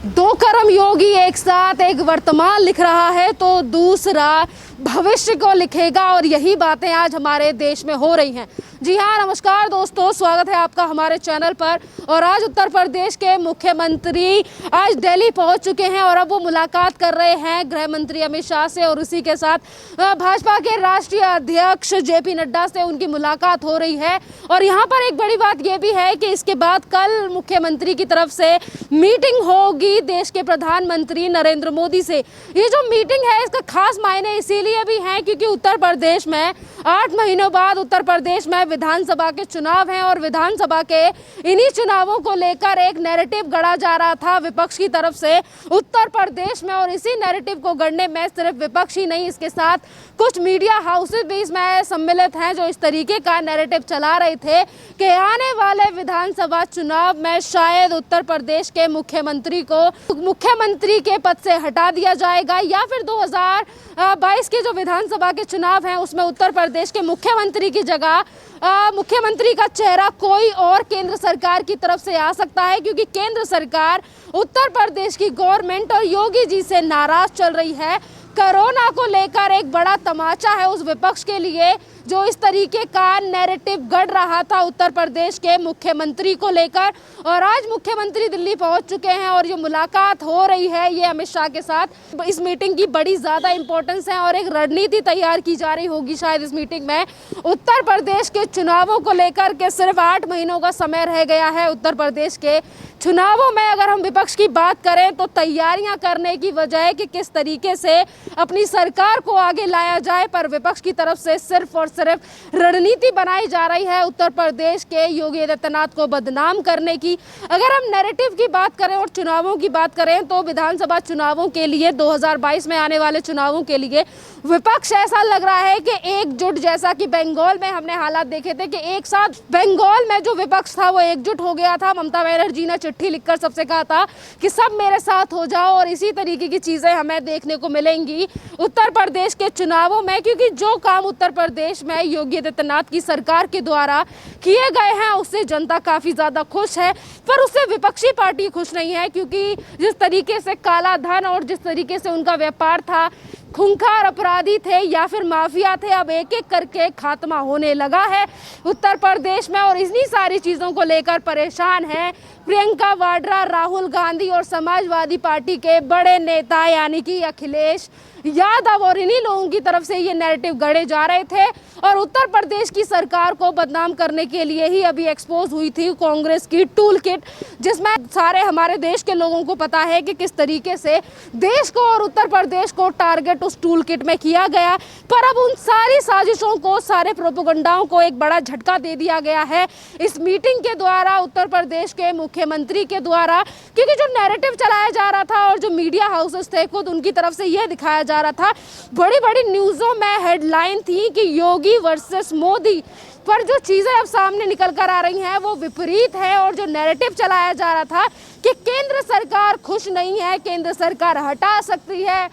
दो कर्म योगी एक साथ, एक वर्तमान लिख रहा है तो दूसरा भविष्य को लिखेगा, और यही बातें आज हमारे देश में हो रही हैं। जी हाँ, नमस्कार दोस्तों, स्वागत है आपका हमारे चैनल पर। और आज उत्तर प्रदेश के मुख्यमंत्री आज दिल्ली पहुंच चुके हैं और अब वो मुलाकात कर रहे हैं गृह मंत्री अमित शाह से, और उसी के साथ भाजपा के राष्ट्रीय अध्यक्ष जेपी नड्डा से उनकी मुलाकात हो रही है। और यहाँ पर एक बड़ी बात ये भी है कि इसके बाद कल मुख्यमंत्री की तरफ से मीटिंग होगी देश के प्रधानमंत्री नरेंद्र मोदी से। ये जो मीटिंग है इसका खास मायने इसीलिए भी है क्योंकि उत्तर प्रदेश में 8 महीनों बाद उत्तर प्रदेश में विधानसभा के चुनाव हैं, और विधानसभा के इन्हीं चुनावों को लेकर एक नैरेटिव गढ़ा जा रहा था विपक्ष की तरफ से उत्तर प्रदेश में। और इसी नैरेटिव को गढ़ने में सिर्फ विपक्ष ही नहीं, इसके साथ कुछ मीडिया हाउसेस भी इसमें सम्मिलित हैं जो इस तरीके का नैरेटिव चला रहे थे कि आने वाले विधानसभा चुनाव में शायद उत्तर प्रदेश के मुख्यमंत्री को मुख्यमंत्री के पद से हटा दिया जाएगा, या फिर 2022 के जो विधानसभा के चुनाव हैं उसमें उत्तर प्रदेश के मुख्यमंत्री की जगह मुख्यमंत्री का चेहरा कोई और केंद्र सरकार की तरफ से आ सकता है, क्योंकि केंद्र सरकार उत्तर प्रदेश की गवर्नमेंट और योगी जी से नाराज चल रही है। कोरोना को लेकर एक बड़ा तमाचा है उस विपक्ष के लिए जो इस तरीके का नैरेटिव गढ़ रहा था उत्तर प्रदेश के मुख्यमंत्री को लेकर। और आज मुख्यमंत्री दिल्ली पहुंच चुके हैं और जो मुलाकात हो रही है ये अमित शाह के साथ, इस मीटिंग की बड़ी ज़्यादा इंपॉर्टेंस है और एक रणनीति तैयार की जा रही होगी शायद इस मीटिंग में। उत्तर प्रदेश के चुनावों को लेकर के सिर्फ 8 महीनों का समय रह गया है। उत्तर प्रदेश के चुनावों में अगर हम विपक्ष की बात करें तो तैयारियां करने की वजह कि किस तरीके से अपनी सरकार को आगे लाया जाए, पर विपक्ष की तरफ से सिर्फ और सिर्फ रणनीति बनाई जा रही है उत्तर प्रदेश के योगी आदित्यनाथ को बदनाम करने की। अगर हम नैरेटिव की बात करें और चुनावों की बात करें तो विधानसभा चुनावों के लिए 2022 में आने वाले चुनावों के लिए विपक्ष ऐसा लग रहा है कि एकजुट, जैसा कि बंगाल में हमने हालात देखे थे कि एक साथ बंगाल में जो विपक्ष था वो एकजुट हो गया था। ममता बनर्जी ने चिट्ठी लिखकर सबसे कहा था कि सब मेरे साथ हो जाओ, और इसी तरीके की चीजें हमें देखने को मिलेंगी उत्तर प्रदेश के चुनावों में, क्योंकि जो काम उत्तर प्रदेश में योगी आदित्यनाथ की सरकार के द्वारा किए गए हैं उससे जनता काफी ज्यादा खुश है, पर उससे विपक्षी पार्टी खुश नहीं है, क्योंकि जिस तरीके से काला धन और जिस तरीके से उनका व्यापार था, खूंखार अपराधी थे या फिर माफिया थे, अब एक एक करके खात्मा होने लगा है उत्तर प्रदेश में। और इन्हीं सारी चीज़ों को लेकर परेशान है प्रियंका वाड्रा, राहुल गांधी और समाजवादी पार्टी के बड़े नेता यानी कि अखिलेश यादव, और इन्हीं लोगों की तरफ से ये नैरेटिव गढ़े जा रहे थे। और उत्तर प्रदेश की सरकार को बदनाम करने के लिए ही अभी एक्सपोज हुई थी कांग्रेस की टूल किट, जिसमें सारे हमारे देश के लोगों को पता है कि किस तरीके से देश को और उत्तर प्रदेश को टारगेट उस टूल किट में किया गया। पर अब उन सारी साजिशों को, सारे प्रोपेगेंडाओं को एक बड़ा झटका दे दिया गया है इस मीटिंग के द्वारा उत्तर प्रदेश के मुख्यमंत्री के द्वारा, क्योंकि जो नैरेटिव चलाया जा रहा था और जो मीडिया हाउसेस थे खुद उनकी तरफ से यह दिखाया जा रहा था, बड़ी बड़ी न्यूज़ों में हेडलाइन थी कि योगी वर्सेस मोदी, पर जो चीज़ें अब सामने निकल कर आ रही हैं वो विपरीत है। और जो नैरेटिव चलाया जा रहा था कि केंद्र सरकार खुश नहीं है, केंद्र सरकार हटा सकती है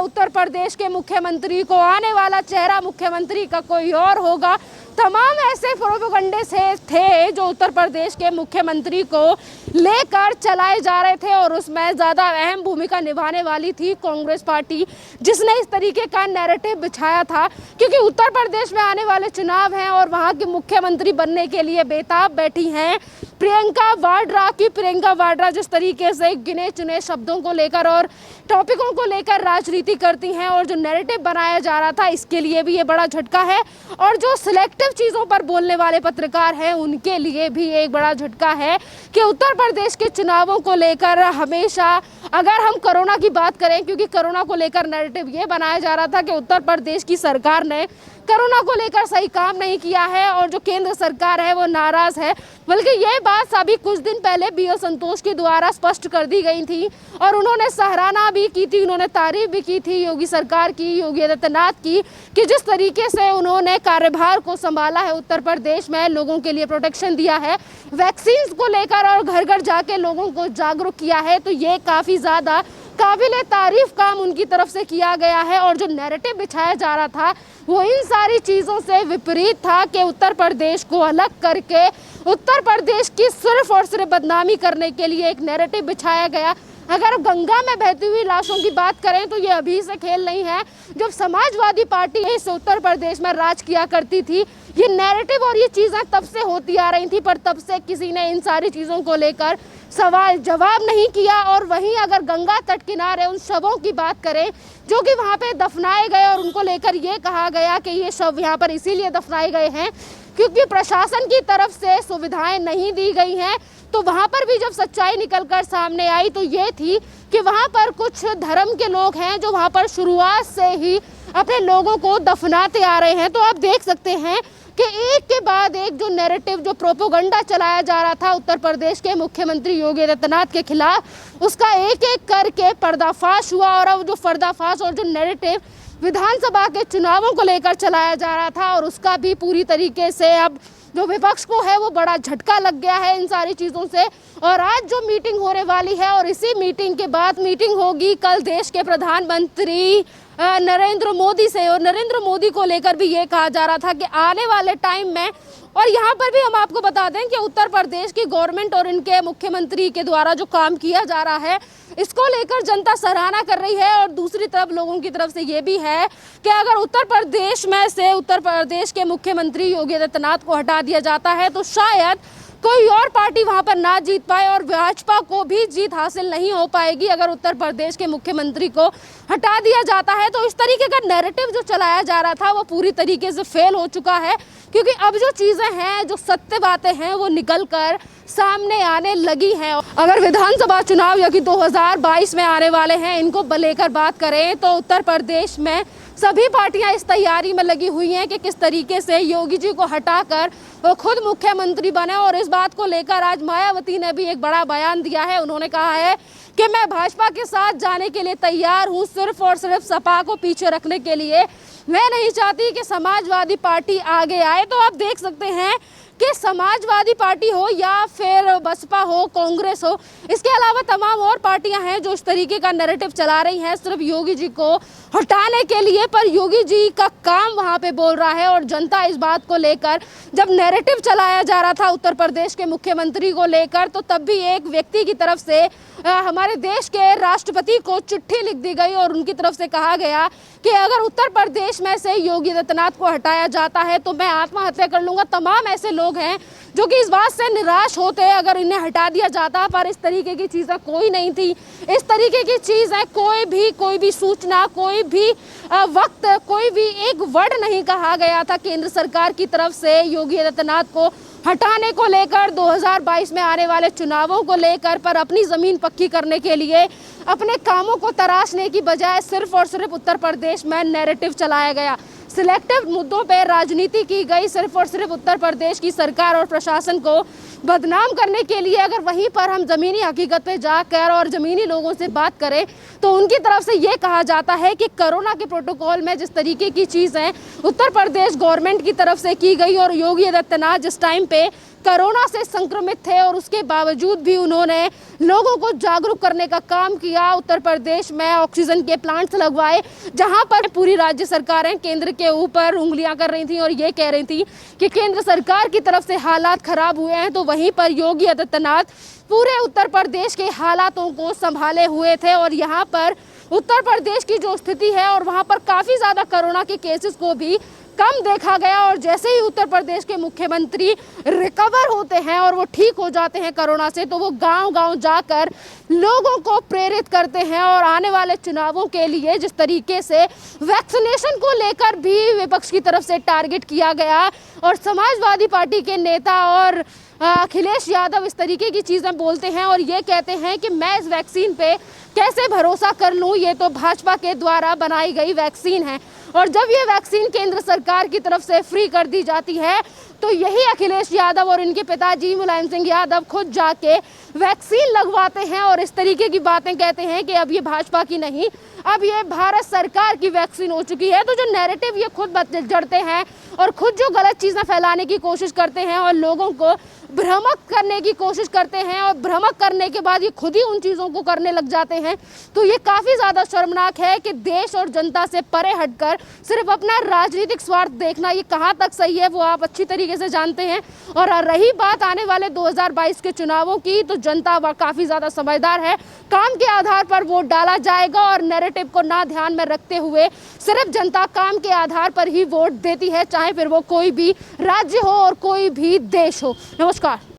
उत्तर प्रदेश के मुख्यमंत्री को, आने वाला चेहरा मुख्यमंत्री का कोई और होगा, तमाम ऐसे प्रोपेगेंडे से थे जो उत्तर प्रदेश के मुख्यमंत्री को लेकर चलाए जा रहे थे। और उसमें ज़्यादा अहम भूमिका निभाने वाली थी कांग्रेस पार्टी, जिसने इस तरीके का नैरेटिव बिछाया था, क्योंकि उत्तर प्रदेश में आने वाले चुनाव हैं और वहाँ के मुख्यमंत्री बनने के लिए बेताब बैठी हैं प्रियंका वाड्रा की। प्रियंका वाड्रा जिस तरीके से गिने चुने शब्दों को लेकर और टॉपिकों को लेकर राजनीति करती हैं, और जो नैरेटिव बनाया जा रहा था इसके लिए भी ये बड़ा झटका है, और जो सिलेक्टिव चीज़ों पर बोलने वाले पत्रकार हैं उनके लिए भी एक बड़ा झटका है कि उत्तर प्रदेश के चुनावों को लेकर हमेशा, अगर हम कोरोना की बात करें, क्योंकि कोरोना को लेकर नैरेटिव ये बनाया जा रहा था कि उत्तर प्रदेश की सरकार ने कोरोना को लेकर सही काम नहीं किया है और जो केंद्र सरकार है वो नाराज है, बल्कि ये बात अभी कुछ दिन पहले बी.एल. संतोष के द्वारा स्पष्ट कर दी गई थी और उन्होंने सराहना भी की थी, उन्होंने तारीफ भी की थी योगी सरकार की, योगी आदित्यनाथ की, कि जिस तरीके से उन्होंने कार्यभार को संभाला है उत्तर प्रदेश में, लोगों के लिए प्रोटेक्शन दिया है, वैक्सीन को लेकर और घर घर जाके लोगों को जागरूक किया है, तो ये काफ़ी ज़्यादा काबिले तारीफ काम उनकी तरफ से किया गया है। और जो नैरेटिव बिछाया जा रहा था वो इन सारी चीज़ों से विपरीत था कि उत्तर प्रदेश को अलग करके उत्तर प्रदेश की सिर्फ और सिर्फ बदनामी करने के लिए एक नैरेटिव बिछाया गया। अगर गंगा में बहती हुई लाशों की बात करें तो ये अभी से खेल नहीं है। जब समाजवादी पार्टी इस उत्तर प्रदेश में राज किया करती थी, ये नैरेटिव और ये चीज़ें तब से होती आ रही थी, पर तब से किसी ने इन सारी चीज़ों को लेकर सवाल जवाब नहीं किया। और वहीं अगर गंगा तट किनारे उन शवों की बात करें जो कि वहाँ पे दफनाए गए और उनको लेकर ये कहा गया कि ये शव यहाँ पर इसीलिए दफनाए गए हैं क्योंकि प्रशासन की तरफ से सुविधाएं नहीं दी गई हैं, तो वहाँ पर भी जब सच्चाई निकलकर सामने आई तो ये थी कि वहाँ पर कुछ धर्म के लोग हैं जो वहाँ पर शुरुआत से ही अपने लोगों को दफनाते आ रहे हैं। तो आप देख सकते हैं कि एक के बाद एक जो नैरेटिव, जो प्रोपोगंडा चलाया जा रहा था उत्तर प्रदेश के मुख्यमंत्री योगी आदित्यनाथ के खिलाफ, उसका एक एक करके पर्दाफाश हुआ। और अब जो पर्दाफाश और जो नैरेटिव विधानसभा के चुनावों को लेकर चलाया जा रहा था, और उसका भी पूरी तरीके से अब जो विपक्ष को है वो बड़ा झटका लग गया है इन सारी चीज़ों से। और आज जो मीटिंग होने वाली है, और इसी मीटिंग के बाद मीटिंग होगी कल देश के प्रधानमंत्री नरेंद्र मोदी से, और नरेंद्र मोदी को लेकर भी ये कहा जा रहा था कि आने वाले टाइम में, और यहाँ पर भी हम आपको बता दें कि उत्तर प्रदेश की गवर्नमेंट और इनके मुख्यमंत्री के द्वारा जो काम किया जा रहा है इसको लेकर जनता सराहना कर रही है। और दूसरी तरफ लोगों की तरफ से ये भी है कि अगर उत्तर प्रदेश में से उत्तर प्रदेश के मुख्यमंत्री योगी आदित्यनाथ को हटा दिया जाता है तो शायद कोई और पार्टी वहां पर ना जीत पाए, और भाजपा को भी जीत हासिल नहीं हो पाएगी अगर उत्तर प्रदेश के मुख्यमंत्री को हटा दिया जाता है। तो इस तरीके का नैरेटिव जो चलाया जा रहा था वो पूरी तरीके से फेल हो चुका है, क्योंकि अब जो चीज़ें हैं, जो सत्य बातें हैं, वो निकल कर सामने आने लगी हैं। अगर विधानसभा चुनाव या कि 2022 में आने वाले हैं, इनको लेकर बात करें तो उत्तर प्रदेश में सभी पार्टियां इस तैयारी में लगी हुई हैं कि किस तरीके से योगी जी को हटाकर वो खुद मुख्यमंत्री बने। और इस बात को लेकर आज मायावती ने भी एक बड़ा बयान दिया है। उन्होंने कहा है कि मैं भाजपा के साथ जाने के लिए तैयार हूं, सिर्फ और सिर्फ सपा को पीछे रखने के लिए। मैं नहीं चाहती कि समाजवादी पार्टी आगे आए। तो आप देख सकते हैं कि समाजवादी पार्टी हो या फिर बसपा हो, कांग्रेस हो, इसके अलावा तमाम और पार्टियां हैं जो इस तरीके का नैरेटिव चला रही हैं सिर्फ योगी जी को हटाने के लिए। पर योगी जी का काम वहां पे बोल रहा है, और जनता इस बात को लेकर, जब नैरेटिव चलाया जा रहा था उत्तर प्रदेश के मुख्यमंत्री को लेकर, तो तब भी एक व्यक्ति की तरफ से हमारे देश के राष्ट्रपति को चिट्ठी लिख दी गई और उनकी तरफ से कहा गया कि अगर उत्तर प्रदेश में से योगी आदित्यनाथ को हटाया जाता है तो मैं आत्महत्या कर लूंगा। तमाम ऐसे लोग हैं जो कि इस बात से निराश होते हैं अगर इन्हें हटा दिया जाता, पर इस तरीके की चीज़ें कोई नहीं थी। इस तरीके की चीज़ें कोई भी सूचना, कोई भी वक्त, कोई भी एक वर्ड नहीं कहा गया था केंद्र सरकार की तरफ से योगी आदित्यनाथ को हटाने को लेकर, 2022 में आने वाले चुनावों को लेकर। पर अपनी ज़मीन पक्की करने के लिए अपने कामों को तराशने की बजाय सिर्फ और सिर्फ उत्तर प्रदेश में नैरेटिव चलाया गया, सिलेक्टिव मुद्दों पर राजनीति की गई, सिर्फ और सिर्फ उत्तर प्रदेश की सरकार और प्रशासन को बदनाम करने के लिए। अगर वहीं पर हम ज़मीनी हकीकत पे जाकर और ज़मीनी लोगों से बात करें तो उनकी तरफ से ये कहा जाता है कि कोरोना के प्रोटोकॉल में जिस तरीके की चीज़ें उत्तर प्रदेश गवर्नमेंट की तरफ से की गई, और योगी आदित्यनाथ जिस टाइम पे कोरोना से संक्रमित थे और उसके बावजूद भी उन्होंने लोगों को जागरूक करने का काम किया। उत्तर प्रदेश में ऑक्सीजन के प्लांट्स लगवाए, जहां पर पूरी राज्य सरकारें केंद्र के ऊपर उंगलियां कर रही थी और ये कह रही थी कि केंद्र सरकार की तरफ से हालात खराब हुए हैं, तो वहीं पर योगी आदित्यनाथ पूरे उत्तर प्रदेश के हालातों को संभाले हुए थे। और यहाँ पर उत्तर प्रदेश की जो स्थिति है, और वहाँ पर काफ़ी ज़्यादा कोरोना के केसेस को भी कम देखा गया, और जैसे ही उत्तर प्रदेश के मुख्यमंत्री रिकवर होते हैं और वो ठीक हो जाते हैं कोरोना से, तो वो गांव-गांव जाकर लोगों को प्रेरित करते हैं। और आने वाले चुनावों के लिए जिस तरीके से वैक्सीनेशन को लेकर भी विपक्ष की तरफ से टारगेट किया गया, और समाजवादी पार्टी के नेता और अखिलेश यादव इस तरीके की चीज़ें बोलते हैं और ये कहते हैं कि मैं इस वैक्सीन पे कैसे भरोसा कर लूँ, ये तो भाजपा के द्वारा बनाई गई वैक्सीन है। और जब ये वैक्सीन केंद्र सरकार की तरफ से फ्री कर दी जाती है तो यही अखिलेश यादव और इनके पिताजी मुलायम सिंह यादव खुद जाके वैक्सीन लगवाते हैं और इस तरीके की बातें कहते हैं कि अब ये भाजपा की नहीं, अब ये भारत सरकार की वैक्सीन हो चुकी है। तो जो नैरेटिव ये खुद जड़ते हैं और खुद जो गलत चीज़ें फैलाने की कोशिश करते हैं और लोगों को भ्रमक करने की कोशिश करते हैं और भ्रमक करने के बाद ये खुद ही उन चीज़ों को करने लग जाते हैं, तो ये काफ़ी ज़्यादा शर्मनाक है कि देश और जनता से परे हटकर सिर्फ अपना राजनीतिक स्वार्थ देखना ये कहाँ तक सही है वो आप अच्छी तरीके से जानते हैं। और रही बात आने वाले 2022 के चुनावों की, तो जनता काफ़ी ज़्यादा समझदार है, काम के आधार पर वोट डाला जाएगा और नैरेटिव को ना ध्यान में रखते हुए सिर्फ जनता काम के आधार पर ही वोट देती है, चाहे फिर वो कोई भी राज्य हो और कोई भी देश हो। नमस्कार।